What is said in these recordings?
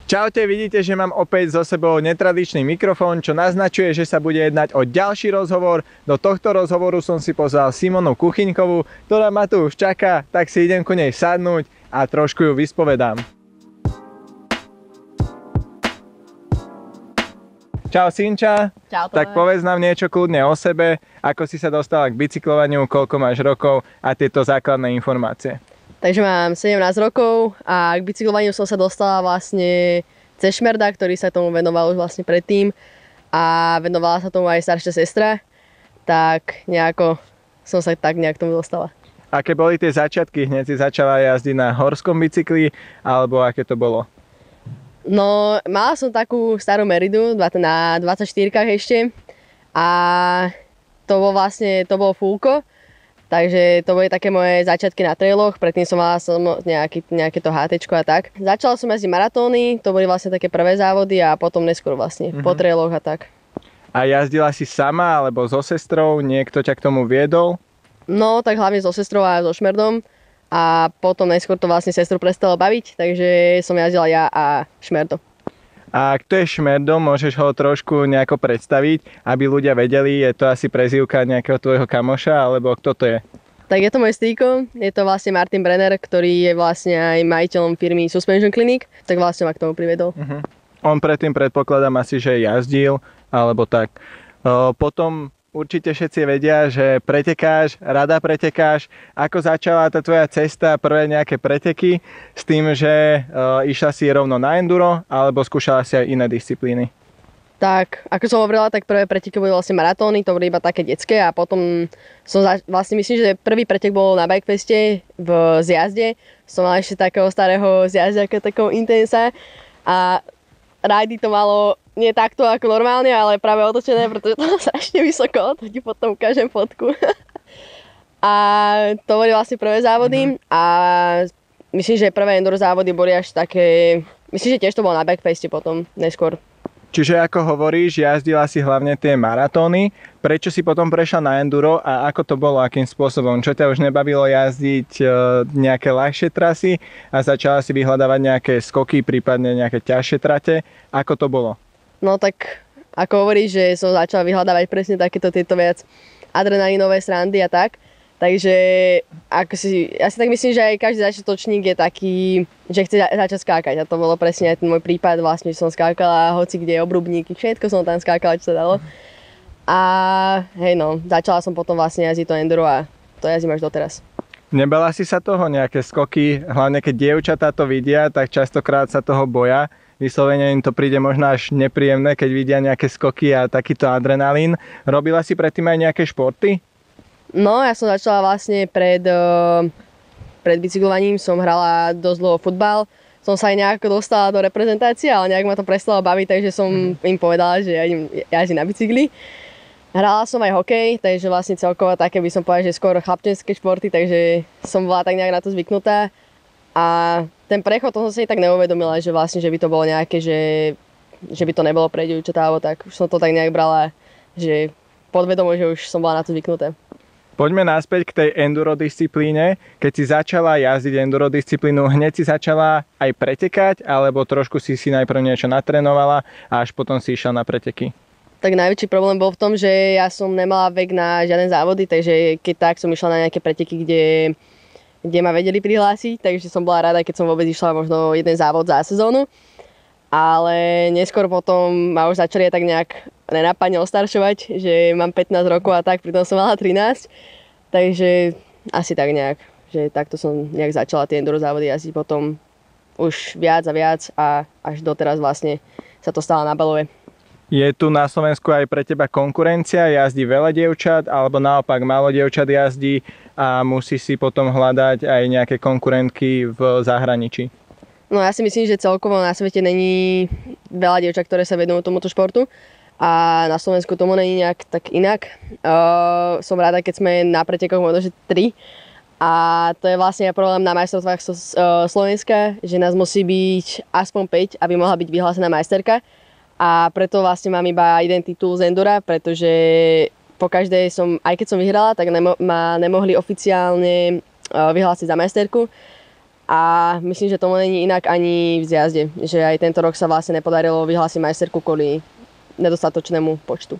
Čaute, vidíte, že mám opäť so sebou netradičný mikrofón, čo naznačuje, že sa bude jednať o ďalší rozhovor. Do tohto rozhovoru som si pozval Simonu Kuchyňkovú, ktorá ma tu už čaká, tak si idem ku nej sadnúť a trošku ju vyspovedám. Čau Sinča. Čau. Tak povedz nám niečo kľudne o sebe, ako si sa dostala k bicyklovaniu, koľko máš rokov a tieto základné informácie. Takže mám 17 rokov a k bicyklovaniu som sa dostala vlastne cez Šmerda, ktorý sa tomu venoval už vlastne predtým a venovala sa tomu aj staršia sestra, tak nejako som sa tak nejak tomu dostala. Aké boli tie začiatky? Hneď si začala jazdiť na horskom bicykli, alebo aké to bolo? No, mala som takú starú Meridu na 24-kách ešte a to bolo fullko. Takže to boli také moje začiatky na trailoch, predtým som mala nejaké to HTčko a tak. Začala som jazdiť maratóny, to boli vlastne také prvé závody a potom neskôr vlastne po trailoch a tak. A jazdila si sama alebo so sestrou, niekto ťa k tomu viedol? No, tak hlavne so sestrou a so Šmerdom a potom neskôr to vlastne sestru prestalo baviť, takže som jazdila ja a Šmerdo. A kto je Šmerdo, môžeš ho trošku nejako predstaviť, aby ľudia vedeli, je to asi prezývka nejakého tvojho kamoša, alebo kto to je? Tak je to môj strýko, je to vlastne Martin Brenner, ktorý je vlastne aj majiteľom firmy Suspension Clinic, tak vlastne ma k tomu privedol. On predtým predpokladám asi, že jazdil, alebo tak. Potom určite všetci vedia, že rada pretekáš. Ako začala tá tvoja cesta, prvé nejaké preteky s tým, že išla si rovno na enduro, alebo skúšala si aj iné disciplíny? Tak, ako som hovorila, tak prvé preteky boli vlastne maratóny, to boli iba také detské a potom som vlastne myslím, že prvý pretek bol na Bikefeste v Zjazde. Som mala ešte takého starého Zjazďaka, takého Intensa a rajdy to malo nie takto ako normálne, ale práve otočené, pretože to bolo strašne vysoko, to ti potom ukážem fotku. A to boli vlastne prvé závody a myslím, že prvé enduro závody boli až také, myslím, že tiež to bolo na Bikefeste potom, neskôr. Čiže ako hovoríš, jazdila si hlavne tie maratóny, prečo si potom prešla na enduro a ako to bolo, akým spôsobom? Čo ťa už nebavilo jazdiť nejaké ľahšie trasy a začala si vyhľadávať nejaké skoky, prípadne nejaké ťažšie trate? Ako to bolo? No tak, ako hovoríš, že som začala vyhľadávať presne takéto tieto viac adrenalinové srandy a tak. Takže ja si tak myslím, že aj každý začiatočník je taký, že chce začať skákať. A to bolo presne aj ten môj prípad, vlastne, že som skákala hoci kde obrubníky, všetko som tam skákala, čo sa dalo. A hej no, začala som potom vlastne jazdiť to enduro a to jazdím až doteraz. Nebala si sa toho, nejaké skoky, hlavne keď dievčatá to vidia, tak častokrát sa toho boja. Vyslovene im to príde možno až nepríjemné, keď vidia nejaké skoky a takýto adrenalín. Robila si predtým aj nejaké športy? No, ja som začala vlastne pred bicyklovaním, som hrala dosť dlho futbal. Som sa aj nejako dostala do reprezentácie, ale nejak ma to prestalo baviť, takže som im povedala, že jazdím na bicykli. Hrala som aj hokej, takže vlastne celkovo také by som povedala, že skôr chlapčenské športy, takže som bola tak nejak na to zvyknutá. A ten prechod, to som si tak neuvedomila, že vlastne, že by to bolo nejaké, že by to nebolo pre dievčatá, alebo tak. Už som to tak nejak brala, že podvedomo, že už som bola na to zvyknutá. Poďme naspäť k tej enduro disciplíne. Keď si začala jazdiť enduro disciplínu, hneď si začala aj pretekať, alebo trošku si najprv niečo natrénovala a až potom si išla na preteky? Tak najväčší problém bol v tom, že ja som nemala vek na žiadne závody, takže keď tak som išla na nejaké preteky, kde ma vedeli prihlásiť, takže som bola rada, keď som vôbec išla možno jeden závod za sezónu. Ale neskôr potom ma už začali tak nejak nenápadne ostaršovať, že mám 15 rokov a tak, pritom som mala 13. Takže asi tak nejak, že takto som nejak začala tie enduro závody jazdiť potom už viac a viac a až doteraz vlastne sa to stalo na Belove. Je tu na Slovensku aj pre teba konkurencia? Jazdí veľa dievčat alebo naopak málo dievčat jazdí a musí si potom hľadať aj nejaké konkurentky v zahraničí? No ja si myslím, že celkovo na svete není veľa dievčat, ktoré sa venujú tomuto športu a na Slovensku tomu není nejak tak inak. Som rada, keď sme na pretekoch možno, že 3 a to je vlastne problém na majstrovstvách Slovenska, že nás musí byť aspoň 5, aby mohla byť vyhlásená majsterka a preto vlastne mám iba jeden titul z endura, pretože po každej aj keď som vyhrala, tak ma nemohli oficiálne vyhlásiť za majsterku. A myslím, že tomu není inak ani v zjazde, že aj tento rok sa vlastne nepodarilo vyhlásiť majsterku kvôli nedostatočnému počtu.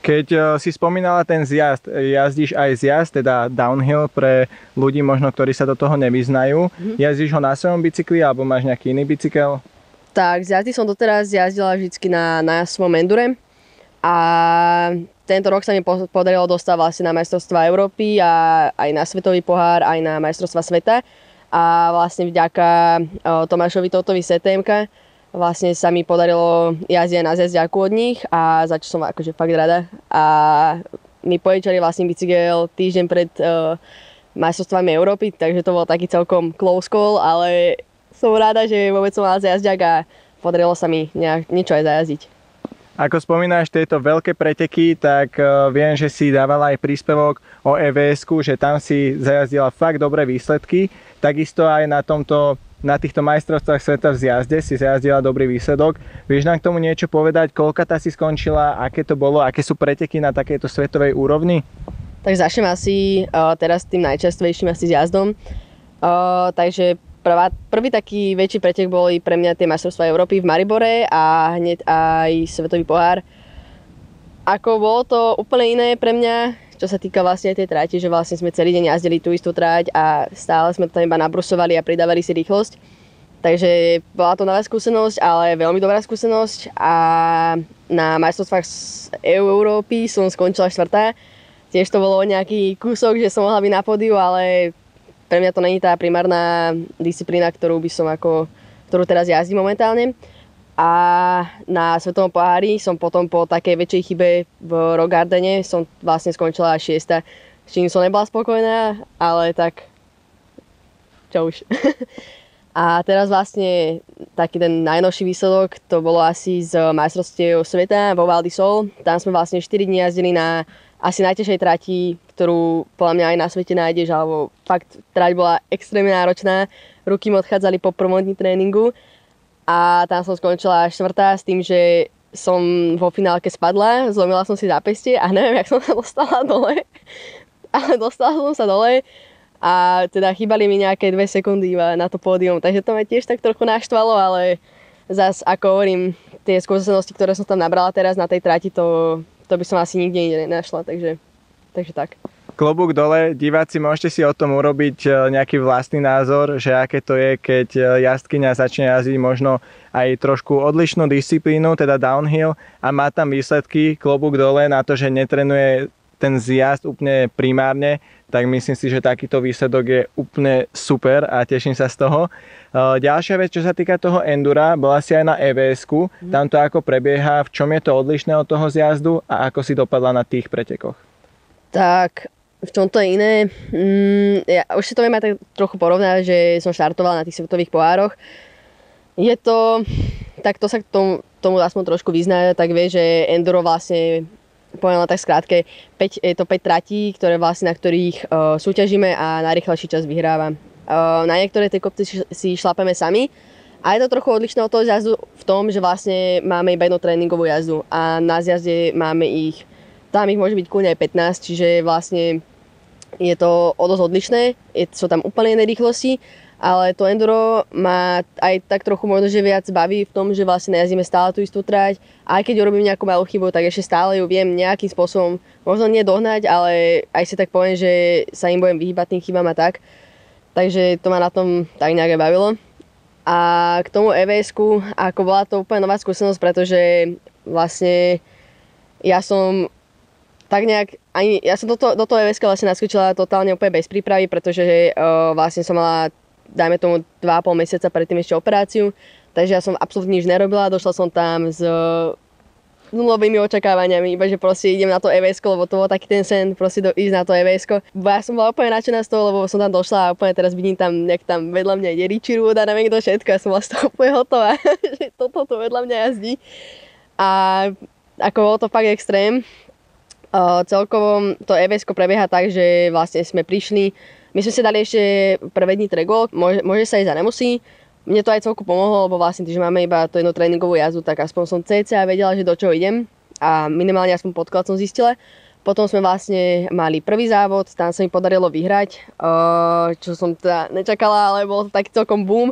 Keď si spomínala ten zjazd, jazdíš aj zjazd, teda downhill pre ľudí možno, ktorí sa do toho nevyznajú. Jazdíš ho na svojom bicykli alebo máš nejaký iný bicykel? Tak, z jazdy som doteraz jazdila vždycky na svojom endure a tento rok sa mi podarilo dostať vlastne na majstrovstvá Európy a aj na svetový pohár, aj na majstrovstvá sveta. A vlastne vďaka Tomášovi Totovi STMK vlastne sa mi podarilo jazdiť na zjazďáku od nich a za čo som akože fakt rada. A mi požičali vlastne bicykel týždeň pred majstrovstvami Európy, takže to bol taký celkom close call, ale som rada, že vôbec som mala zjazďák a podarilo sa mi niečo aj zajazdiť. Ako spomínaš tieto veľké preteky, tak viem, že si dávala aj príspevok o EVS-ku, že tam si zajazdila fakt dobré výsledky. Takisto aj na týchto majstrovstvách sveta v zjazde si zajazdila dobrý výsledok. Vieš nám k tomu niečo povedať, koľkatá si skončila, aké to bolo, aké sú preteky na takejto svetovej úrovni? Tak začnem asi teraz tým najčerstvejším asi jazdom. Takže prvý taký väčší pretek boli pre mňa tie majstrovstvá Európy v Maribore a hneď aj svetový pohár. Ako bolo to úplne iné pre mňa, čo sa týka vlastne tej tráti, že vlastne sme celý deň jazdili tú istú tráť a stále sme to tam iba nabrusovali a pridávali si rýchlosť. Takže bola to nová skúsenosť, ale veľmi dobrá skúsenosť a na majstrovstvách Európy som skončila 4. Tiež to bolo nejaký kúsok, že som mohla byť na pódiu, ale pre mňa to není tá primárna disciplína, ktorú teraz jazdím momentálne. A na svetovom pohári som potom po takej väčšej chybe v Rogardene som vlastne skončila 6. S čím som nebola spokojná, ale tak čo už. A teraz vlastne taký ten najnovší výsledok, to bolo asi z majstrovstiev sveta vo Val di Sol. Tam sme vlastne 4 dní jazdili na asi najťažšej trati, ktorú podľa mňa aj na svete nájdeš, alebo fakt trať bola extrémne náročná. Ruky mi odchádzali po prvom dni tréningu a tam som skončila 4. s tým, že som vo finálke spadla, zlomila som si zápestie a neviem, jak som sa dostala dole. Ale dostala som sa dole a teda chýbali mi nejaké 2 sekundy iba na to pódium, takže to ma tiež tak trochu naštvalo, ale zas ako hovorím, tie skúsenosti, ktoré som tam nabrala teraz na tej trati, to by som asi nikde inde nenašla, takže tak. Klobúk dole, diváci, môžete si o tom urobiť nejaký vlastný názor, že aké to je, keď jazdkyňa začne jazdiť možno aj trošku odlišnú disciplínu, teda downhill a má tam výsledky, klobúk dole na to, že netrenuje ten zjazd úplne primárne, tak myslím si, že takýto výsledok je úplne super a teším sa z toho. Ďalšia vec, čo sa týka toho endura, bola si aj na EVS-ku, tam to ako prebieha, v čom je to odlišné od toho zjazdu a ako si dopadla na tých pretekoch? Tak, v čom to je iné? Ja už si to viem aj tak trochu porovnať, že som štartovala na tých svetových pohároch. Je to, tak to sa k tomu aspoň trošku vyzná, tak vie, že enduro vlastne, poviem tak skrátke, je to 5 tratí, na ktorých súťažíme a najrýchlejší čas vyhráva. Na niektoré tie kopce si šlapeme sami a je to trochu odlišné od toho jazdu v tom, že vlastne máme iba jednu tréningovú jazdu a na zjazde máme tam ich môže byť kľudne aj 15, čiže vlastne je to o dosť odlišné, sú tam úplne iné rýchlosti, ale to enduro ma aj tak trochu možno, že viac baví v tom, že vlastne nejazdíme stále tú istú trať. A aj keď urobím nejakú malú chybu, tak ešte stále ju viem nejakým spôsobom, možno nie dohnať, ale aj si tak poviem, že sa im budem vyhýbať tým chybám a tak. Takže to ma na tom tak nejak bavilo. A k tomu EVS-ku, ako bola to úplne nová skúsenosť, pretože vlastne ja som tak nejak, ja som do toho EVS-ka vlastne naskočila totálne úplne bez prípravy, pretože vlastne som mala, dajme tomu, 2,5 mesiaca predtým ešte operáciu, takže ja som absolútne nič nerobila, došla som tam s nulovými očakávaniami, iba že proste idem na to EVS-ko, lebo to bol taký ten sen, proste ísť na to EVS-ko. Ja som bola úplne nadšená z toho, lebo som tam došla a úplne teraz vidím tam, jak tam vedľa mňa ide Richie Ruud a neviem kto všetko, ja som bola z toho úplne hotová, že toto vedľa mňa jazdí. A ako bolo to fakt extrém. Celkovo to EVS-ko prebieha tak, že vlastne sme prišli, my sme si dali ešte prvé dni track walk, môže sa ísť a nemusí. Mne to aj celku pomohlo, lebo vlastne tým, že máme iba tú jednu tréningovú jazdu, tak aspoň som cca vedela, že do čoho idem a minimálne aspoň podklad som zistila. Potom sme vlastne mali prvý závod, tam sa mi podarilo vyhrať, čo som teda nečakala, ale bol to taký celkom boom.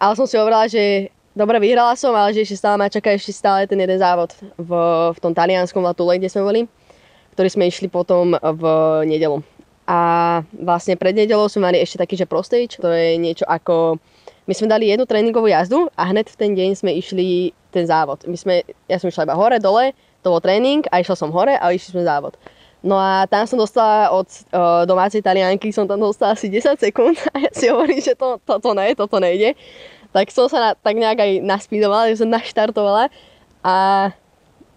Ale som si hovorila, že dobre, vyhrala som, ale že ešte stále ma čaká ešte stále ten jeden závod v tom talianskom Latule, kde sme boli, ktorý sme išli potom v nedelu. A vlastne pred nedelou sme mali ešte taký, že pro stage, to je niečo ako... My sme dali jednu tréningovú jazdu a hned v ten deň sme išli ten závod. Ja som išla iba hore, dole, to bol tréning a išla som hore a išli sme závod. No a tam som dostala od domácej Talianky, som tam dostala asi 10 sekúnd a ja si hovorím, že toto nejde. Tak som sa tak nejak aj naspídovala, že som naštartovala a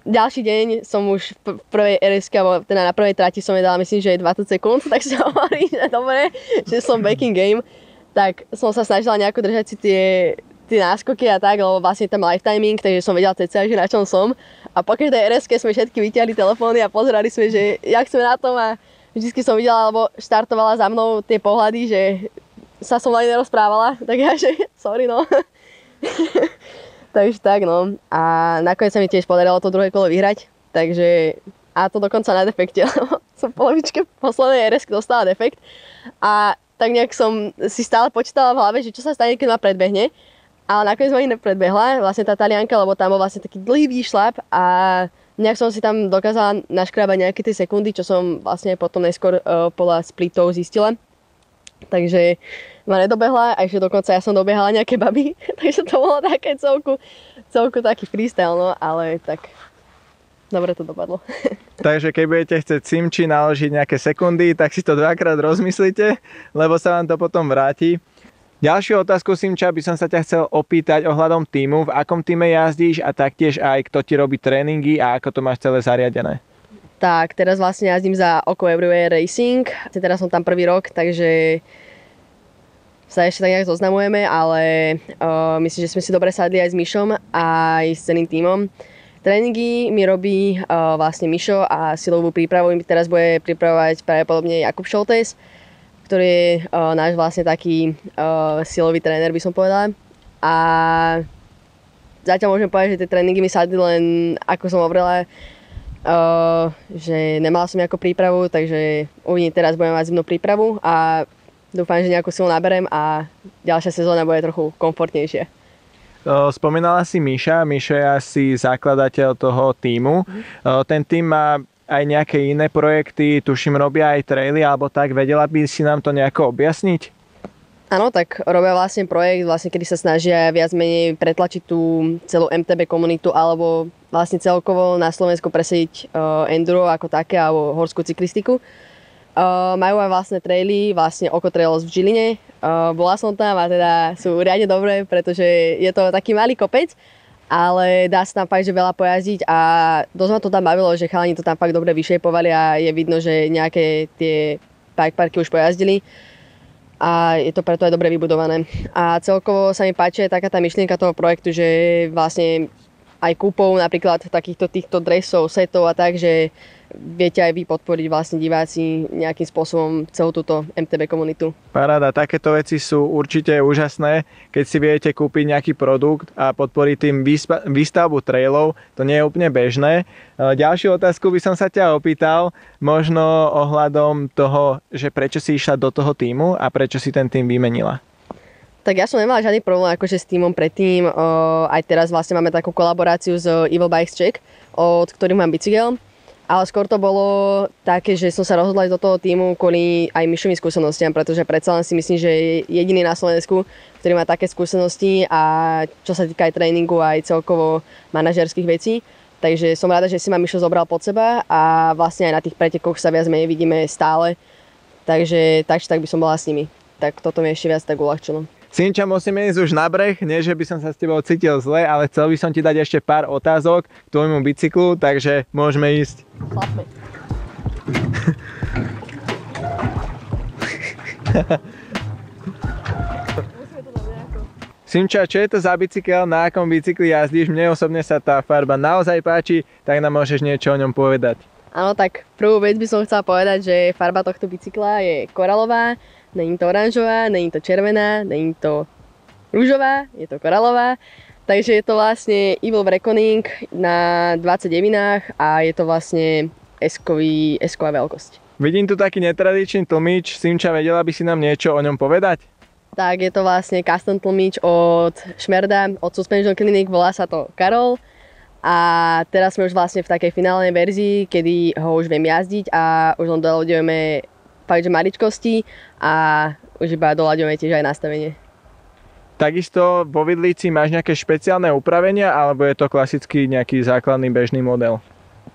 ďalší deň som už v prvej RS-ke, alebo teda na prvej trati som jej dala, myslím, že 20 sekúnd, tak si hovorím, že dobre, že som back in game. Tak som sa snažila nejako držať si tie náskoky a tak, lebo vlastne tam live timing, takže som vedela cca, že na čom som. A po každej RS-ke sme všetky vyťahli telefóny a pozerali sme, že jak sme na tom a vždycky som videla, alebo štartovala za mnou tie pohľady, že sa som ani nerozprávala, tak ja, že sorry no. Takže tak no. A nakoniec sa mi tiež podarilo to druhé kolo vyhrať, takže a to dokonca na defekte, lebo som v polovičke poslednej RS-ky dostala defekt a tak nejak som si stále počítala v hlave, že čo sa stane, keď ma predbehne. Ale nakoniec ma ani nepredbehla, vlastne tá Talianka, lebo tam bol vlastne taký dlhý výšľap a nejak som si tam dokázala naškrábať nejaké tie sekundy, čo som vlastne potom neskôr podľa splitov zistila. Takže ma nedobehla a ešte dokonca ja som dobehala nejaké baby, takže to bolo také celku taký freestyle, no, ale tak dobre to dopadlo. Takže keď budete chcieť Simči naložiť nejaké sekundy, tak si to dvakrát rozmyslite, lebo sa vám to potom vráti. Ďalšiu otázku, Simča, by som sa ťa chcel opýtať ohľadom tímu. V akom týme jazdíš a taktiež aj kto ti robí tréningy a ako to máš celé zariadené? Tak, teraz vlastne jazdím za Oko Everywhere Racing. Teraz som tam prvý rok, takže sa ešte tak nejak zoznamujeme, ale myslím, že sme si dobre sadli aj s Mišom a aj s celým tímom. Tréningy mi robí vlastne Mišo a silovú prípravu mi teraz bude pripravovať pravdepodobne Jakub Šoltes, ktorý je náš vlastne taký silový tréner, by som povedala. A zatiaľ môžem povedať, že tie tréningy mi sadli len ako som hovorila, že nemala som nejakú prípravu, takže uvidím, teraz budem mať zimnú prípravu a dúfam, že nejakú silu naberem a ďalšia sezóna bude trochu komfortnejšia. Spomínala si Miša, Mišo je asi zakladateľ toho tímu. Ten tím má aj nejaké iné projekty, tuším robia aj traily alebo tak, vedela by si nám to nejako objasniť? Áno, tak robia vlastne projekt, kedy sa snažia viac menej pretlačiť tú celú MTB komunitu alebo vlastne celkovo na Slovensku presediť enduro ako také alebo horskú cyklistiku. Majú aj vlastné traily, vlastne Oko Trails v Žiline. Bola som tam a teda sú riadne dobré, pretože je to taký malý kopec, ale dá sa tam fakt, že veľa pojazdiť a dosť ma to tam bavilo, že chalani to tam fakt dobre vyšejpovali a je vidno, že nejaké tie bike parky už pojazdili a je to preto aj dobre vybudované. A celkovo sa mi páči taká tá myšlienka toho projektu, že vlastne aj kúpou napríklad týchto dresov, setov a tak, že viete aj vy podporiť vlastne diváci nejakým spôsobom celú túto MTB komunitu. Paráda, takéto veci sú určite úžasné, keď si viete kúpiť nejaký produkt a podporiť tým výstavbu trailov, to nie je úplne bežné. Ďalšiu otázku by som sa ťa opýtal, možno ohľadom toho, že prečo si išla do toho tímu a prečo si ten tím vymenila. Tak ja som nemala žiadny problém akože s tímom predtým, aj teraz vlastne máme takú kolaboráciu s Evil Bikes Czech, od ktorých mám bicykel. Ale skôr to bolo také, že som sa rozhodla do toho tímu kvôli aj Mišovým skúsenostiam, pretože predsa len si myslím, že je jediný na Slovensku, ktorý má také skúsenosti a čo sa týka aj tréningu, aj celkovo manažerských vecí. Takže som rada, že si ma Mišo zobral pod seba a vlastne aj na tých pretekoch sa viac menej vidíme stále. Takže tak by som bola s nimi. Tak toto mi ešte viac tak uľahčilo. Simča, musíme ísť už na breh, nie že by som sa s tebou cítil zle, ale chcel by som ti dať ešte pár otázok k tvojmu bicyklu, takže môžeme ísť. Chlapme. Simča, čo je to za bicykel, na akom bicykli jazdíš? Mne osobne sa tá farba naozaj páči, tak nám môžeš niečo o ňom povedať. Áno, tak prvú vec by som chcela povedať, že farba tohto bicykla je koralová. Není to oranžová, není to červená, není to ružová, je to koralová. Takže je to vlastne Evil Reckoning na 20 devinách a je to vlastne S-ková veľkosť. Vidím tu taký netradičný tlmič. Simča, vedela by si nám niečo o ňom povedať? Tak je to vlastne custom tlmič od Šmerda, od Suspension Clinic, volá sa to Karol. A teraz sme už vlastne v takej finálnej verzii, kedy ho už viem jazdiť a už len doľaďujeme fakt, že maličkosti a už iba doľaďujeme tiež aj nastavenie. Takisto vo vidlici máš nejaké špeciálne upravenia, alebo je to klasický nejaký základný bežný model?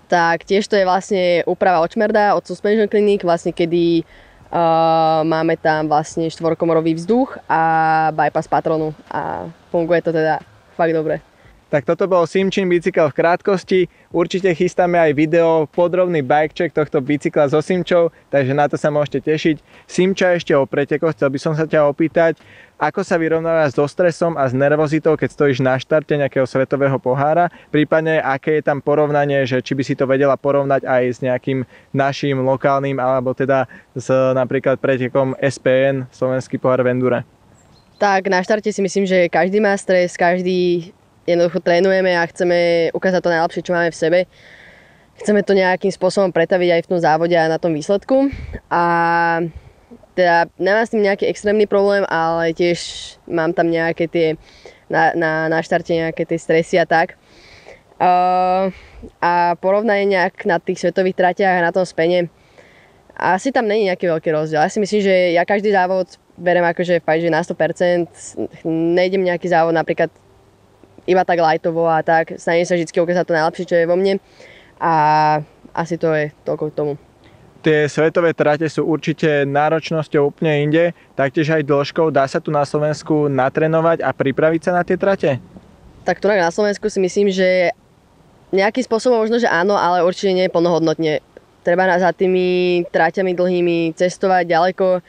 Tak tiež to je vlastne úprava od Šmerda, od Suspension Clinic, vlastne kedy máme tam vlastne štvorkomorový vzduch a bypass patronu a funguje to teda fakt dobre. Tak toto bol Simčin bicykel v krátkosti. Určite chystáme aj video, podrobný bike check tohto bicykla so Simčou, takže na to sa môžete tešiť. Simča, ešte o pretekoch, chcel by som sa ťa opýtať, ako sa vyrovnávaš so stresom a s nervozitou, keď stojíš na štarte nejakého svetového pohára, prípadne aké je tam porovnanie, že či by si to vedela porovnať aj s nejakým našim lokálnym, alebo teda s napríklad pretekom SPN, Slovenský pohár v endure. Tak na štarte si myslím, že každý má stres, každý jednoducho trénujeme a chceme ukázať to najlepšie, čo máme v sebe. Chceme to nejakým spôsobom pretaviť aj v tom závode a na tom výsledku. A teda nemám s tým nejaký extrémny problém, ale tiež mám tam nejaké tie na štarte nejaké tie stresy a tak. A porovnanie nejak na tých svetových tratiach a na tom spene, asi tam není nejaký veľký rozdiel. Ja si myslím, že ja každý závod berem akože fakt, že na 100%. Nejdem nejaký závod napríklad iba tak lightovo a tak. Snažím sa vždy ukázať to najlepšie, čo je vo mne. A asi to je toľko k tomu. Tie svetové trate sú určite náročnosťou úplne inde, taktiež aj dĺžkou. Dá sa tu na Slovensku natrénovať a pripraviť sa na tie trate? Tak tu na Slovensku si myslím, že nejakým spôsobom možno, že áno, ale určite nie plnohodnotne. Treba za tými traťami dlhými cestovať ďaleko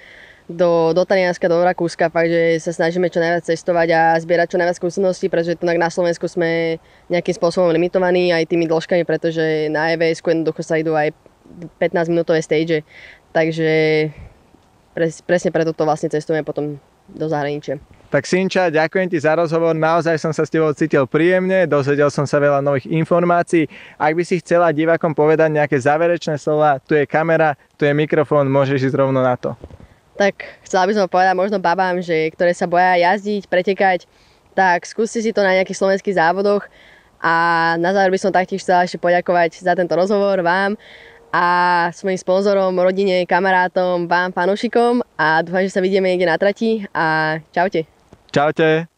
do Talianska, do Rakúska, fakt, že sa snažíme čo najviac cestovať a zbierať čo najviac skúseností, pretože tu na Slovensku sme nejakým spôsobom limitovaní aj tými dĺžkami, pretože na EVS-ku jednoducho sa idú aj 15-minútové stage, takže presne preto to vlastne cestujeme potom do zahraničia. Tak Simča, ďakujem ti za rozhovor, naozaj som sa s tebou cítil príjemne, dozvedel som sa veľa nových informácií. Ak by si chcela divákom povedať nejaké záverečné slova, tu je kamera, tu je mikrofón, môžeš ísť rovno na to. Tak chcela by som povedať možno babám, že ktoré sa boja jazdiť, pretekať, tak skúste si to na nejakých slovenských závodoch. A na záver by som taktiež chcela ešte poďakovať za tento rozhovor vám a svojim sponzorom, rodine, kamarátom, vám, fanúšikom a dúfam, že sa vidíme niekde na trati a čaute. Čaute.